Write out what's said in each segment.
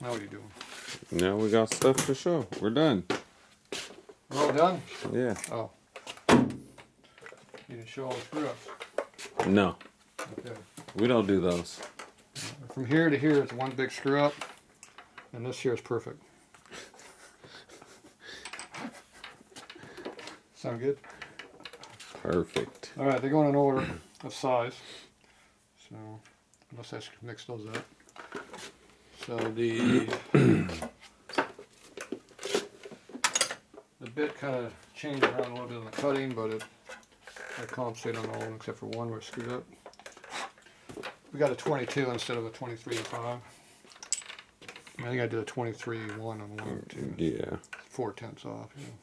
Now what are you doing? Now we got stuff to show. We're done. We're all done? Yeah. Oh. You didn't show all the screw-ups? No. Okay. We don't do those. From here to here is one big screw-up, and this here is perfect. Sound good? Perfect. All right, they're going in order of size. So, unless I mix those up. So the bit kind of changed around a little bit in the cutting, but I compensated on all of them except for one where it screwed up. We got a 22 instead of a 23.5. I think I did a 23.1 on one too. Yeah. 4/10 off. You know.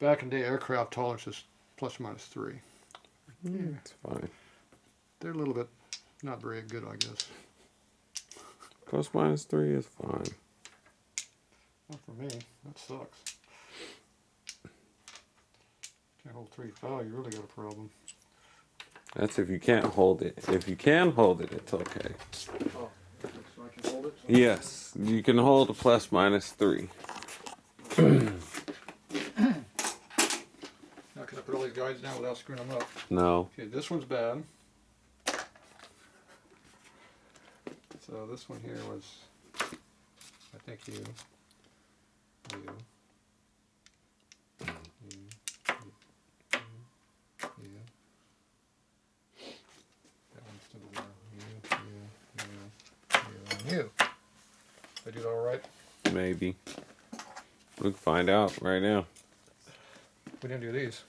Back in the day, aircraft tolerance is ±3. It's fine. They're a little bit not very good, I guess. ±3 is fine. Not for me. That sucks. Can't hold 3.5. You really got a problem. That's if you can't hold it. If you can hold it, it's okay. Oh, so I can hold it? Yes, you can hold a ±3. Now can I put all these guys down without screwing them up? No. Okay, this one's bad. So this one here was, I think you. That one's still there. You. Did I do that all right? Maybe. We can find out right now. We didn't do these.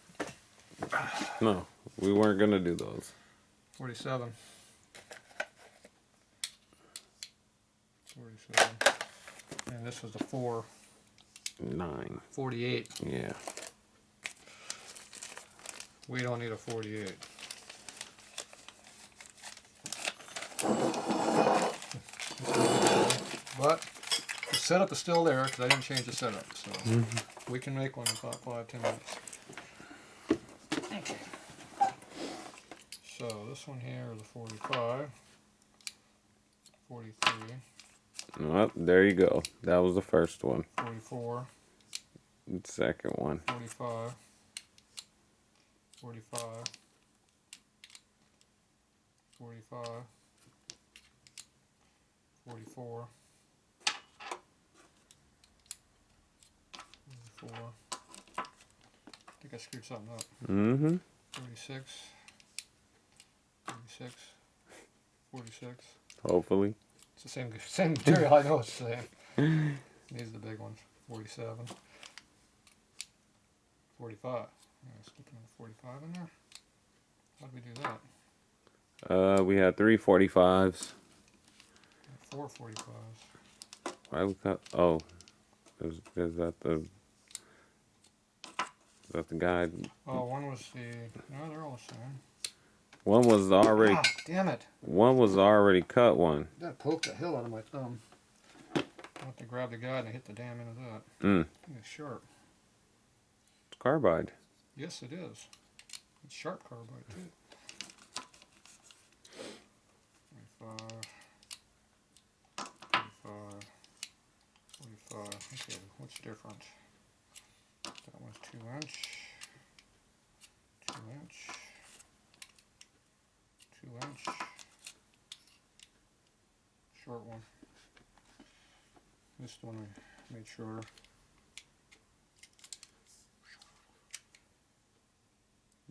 No, we weren't gonna do those. 47. 47. And this was the 4. 9. 48. Yeah. We don't need a 48. But the setup is still there because I didn't change the setup. So we can make one in about 5-10 minutes. Okay. So this one here is a 45. 43. Well, there you go. That was the first one. 44. The second one. 45. 45. 45. 44. 44. I think I screwed something up. 46. 46. 46. Hopefully. It's the same material. I know it's the same. These are the big ones. 47. 45. Yeah, slipping a 45 in there. How did we do that? We had 3 45s. 4 45s. Why we cut? Oh, is that the guide? Oh, one was the. No, they're all the same. One was already. Ah, damn it! One was already cut. One. That poked the hell out of my thumb. I have to grab the guide and hit the damn end of that. It's sharp. It's carbide. Yes, it is. It's sharp carbide too. 45. 45. 45. Okay, what's the difference? That one's 2 inch. 2 inch. 2 inch. Short one. This one I made shorter.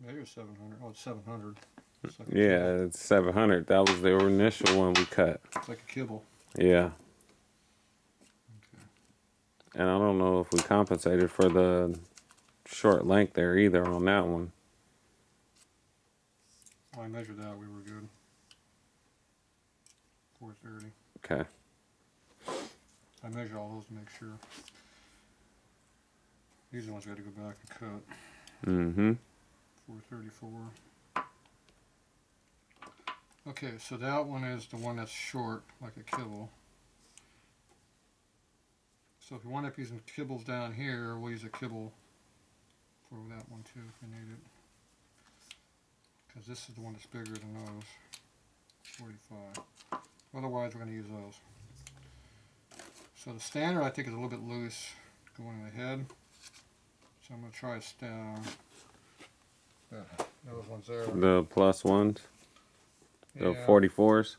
Maybe it's 700. Oh, it's 700. It's like Yeah, it's 700. That was the initial one we cut. It's like a kibble. Yeah. Okay. And I don't know if we compensated for the short length there either on that one. Well, I measured that. We were good. 430. Okay. I measured all those to make sure. These are the ones we had to go back and cut. 434. Okay, so that one is the one that's short, like a kibble. So if you wind up using kibbles down here, we'll use a kibble for that one too if we need it. Because this is the one that's bigger than those. 45. Otherwise we're going to use those. So the standard I think is a little bit loose going in the head. So I'm going to try those ones there. The plus ones? The Yeah, 44s?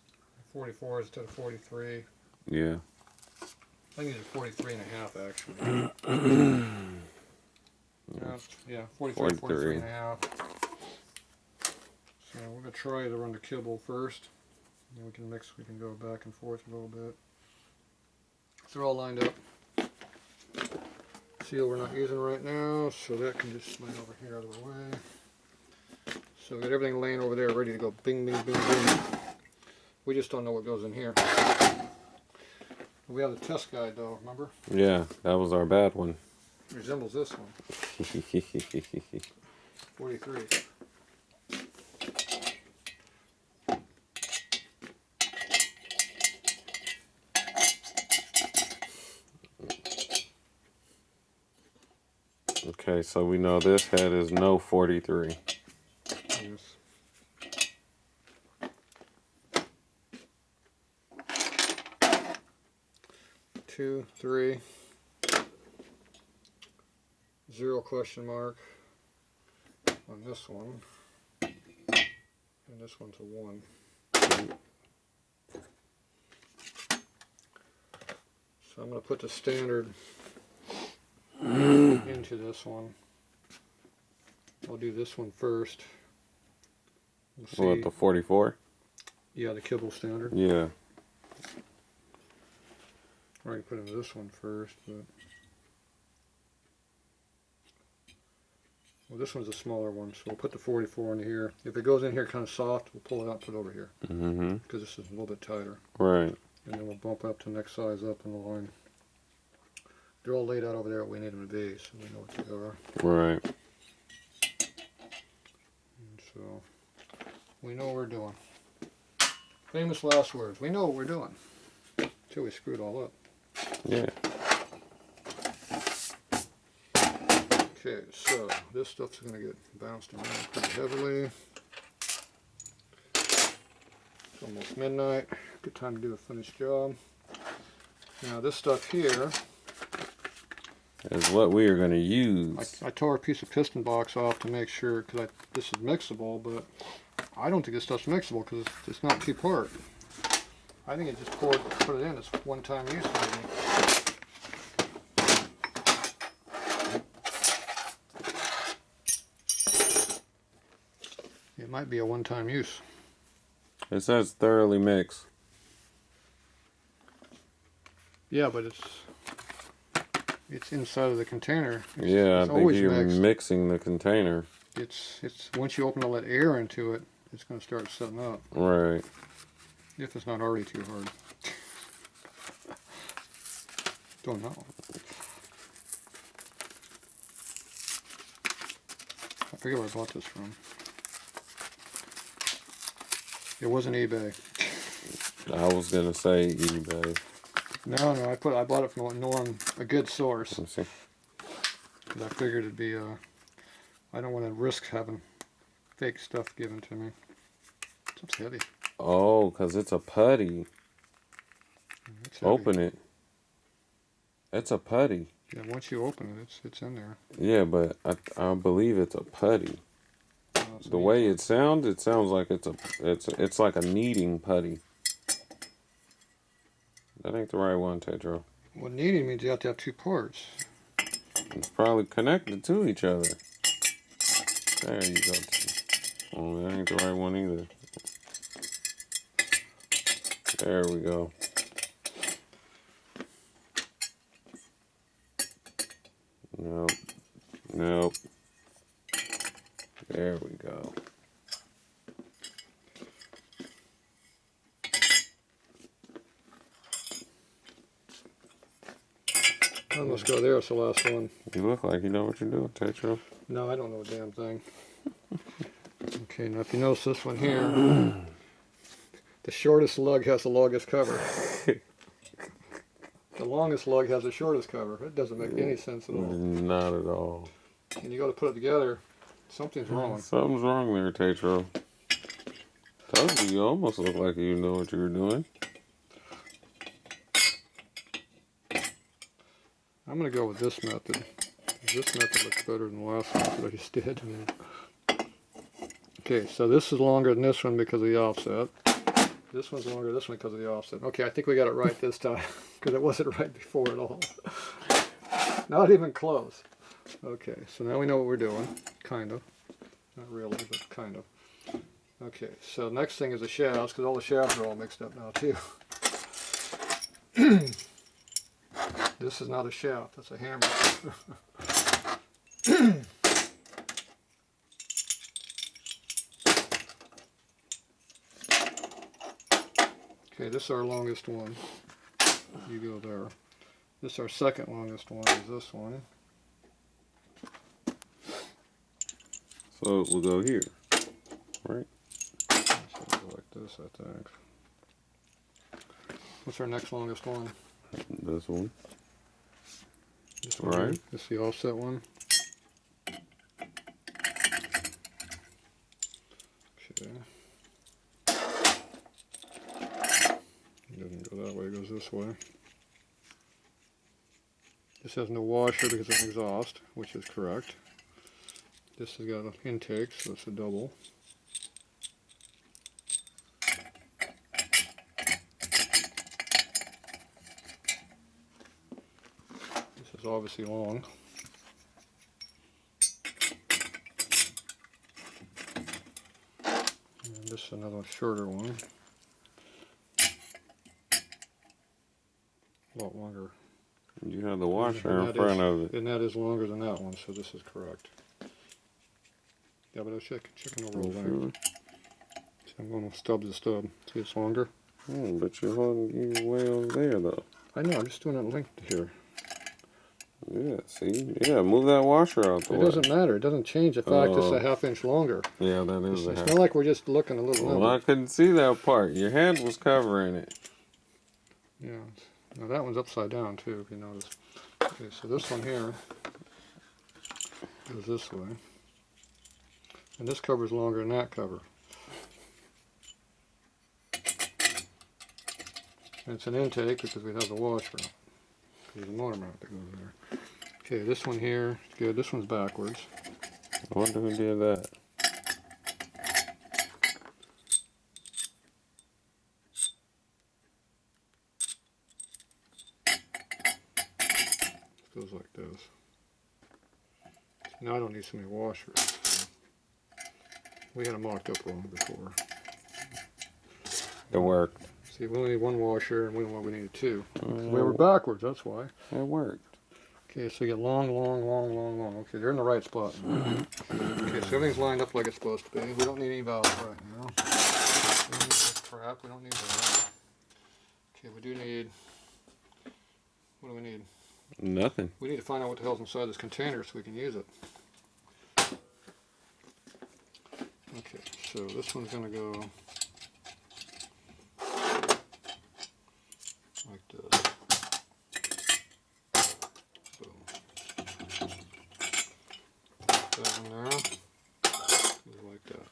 44 instead of 43. Yeah. I think these are 43 and a half actually. Yeah, 43, 43 and a half. So we're going to try to run the kibble first. Then we can mix, we can go back and forth a little bit. So they're all lined up. Seal we're not using right now, so that can just slide over here out of the way. So we got everything laying over there ready to go bing, bing, bing, bing. We just don't know what goes in here. We have the test guide though, remember? Yeah, that was our bad one. It resembles this one. 43. Okay, so we know this head is no 43. Yes. Two, 3, 0 question mark on this one, and this one's a 1. So I'm going to put the standard into this one. I'll do this one first. We'll see. What, the 44? Yeah, the kibble standard. Yeah. I can put in this one first, but well, this one's a smaller one, so we'll put the 44 in here. If it goes in here kind of soft, we'll pull it out and put it over here Mm-hmm. because this is a little bit tighter. Right. And then we'll bump up to the next size up in the line. They're all laid out over there what we need them to be, so we know what they are. Right. And so we know what we're doing. Famous last words. We know what we're doing. Until we screw it all up. Yeah. Okay, so this stuff's going to get bounced around pretty heavily. It's almost midnight. Good time to do a finished job. Now this stuff here, Is what we are going to use. I tore a piece of piston box off to make sure, because this is mixable, but I don't think this stuff's mixable because it's not two-part. I think it just put it in. It's one-time use maybe. It might be a one-time use. It says thoroughly mixed. Yeah, but it's inside of the container. Yeah, it's I think always you're mixed. mixing the container. It's once you open all that air into it, it's going to start setting up. Right. If it's not already too hard. Don't know. I forget where I bought this from. It wasn't eBay. I was going to say eBay. No, I bought it from a good source. Let's see. 'Cause I figured it'd be I don't want to risk having fake stuff given to me. It's heavy. Oh, because it's a putty. It's heavy. Open it. It's a putty. Yeah, once you open it, it's in there. Yeah, but I believe it's a putty. It's The neat. way it sounds like it's like a kneading putty. That ain't the right one, Tatro. Well, kneading means you have to have two parts. It's probably connected to each other. There you go. Oh, that ain't the right one either. There we go. Nope. Nope. There we go. Almost go there. It's the last one. You look like you know what you're doing, Tatro. No, I don't know a damn thing. Okay, now if you notice this one here, the shortest lug has the longest cover. The longest lug has the shortest cover. It doesn't make any sense at all. Not at all. And you go to put it together, something's wrong. Something's wrong there, Tatro. Told you, you almost look like you know what you were doing. I'm going to go with this method. This method looks better than the last one that I just did. Okay, so this is longer than this one because of the offset. This one's longer than this one because of the offset. Okay, I think we got it right this time because it wasn't right before at all. Not even close. Okay, so now we know what we're doing, kind of. Not really, but kind of. Okay, so next thing is the shafts, because all the shafts are all mixed up now too. This is not a shaft, that's a hammer. Okay, this is our longest one. You go there. This is our second longest one, is this one. So we'll go here, right? So we'll go like this, I think. What's our next longest one? This one. This one, right? Here. This is the offset one. Okay. It doesn't go that way, it goes this way. This has no washer because it's an exhaust, which is correct. This has got an intake, so it's a double. This is obviously long. And this is another shorter one. A lot longer. You have the washer And in front of it. And that is longer than that one, so this is correct. Yeah, but I was checking over the length. So I'm going to stub to stub. See, it's longer. But you're holding you way over there, though. I know, I'm just doing it linked here. Yeah, see? Yeah, move that washer out the way. It doesn't matter. It doesn't change the fact it's a half-inch longer. Yeah, that is It's not like we're just looking a little Well, I couldn't see that part. Your head was covering it. Yeah. Now that one's upside down, too, if you notice. Okay, so this one here goes this way. And this cover's longer than that cover. And it's an intake because we have the washer. There's a motor mount that goes there. Okay, this one here is good. This one's backwards. I wonder who did that. It goes like this. Now I don't need so many washers. So we had them mocked up wrong before. It worked. See, we only need one washer, and we needed two. We were backwards, that's why. It worked. Okay, so you get long, long, long, long, long. Okay, they're in the right spot. Okay, so everything's lined up like it's supposed to be. We don't need any valves right now. We don't need this crap, we don't need that. Okay, we do need, what do we need? Nothing. We need to find out what the hell's inside this container so we can use it. Okay, so this one's gonna go like this. Boom. That one there goes like that.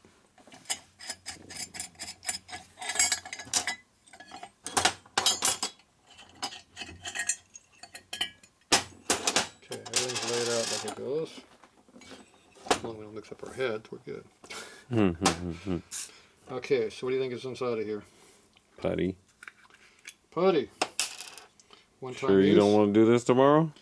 Okay, everything's laid out like it goes. As long as we don't mix up our heads, we're good. Okay, so what do you think is inside of here? Putty. Putty. One time Sure you use. don't want to do this tomorrow?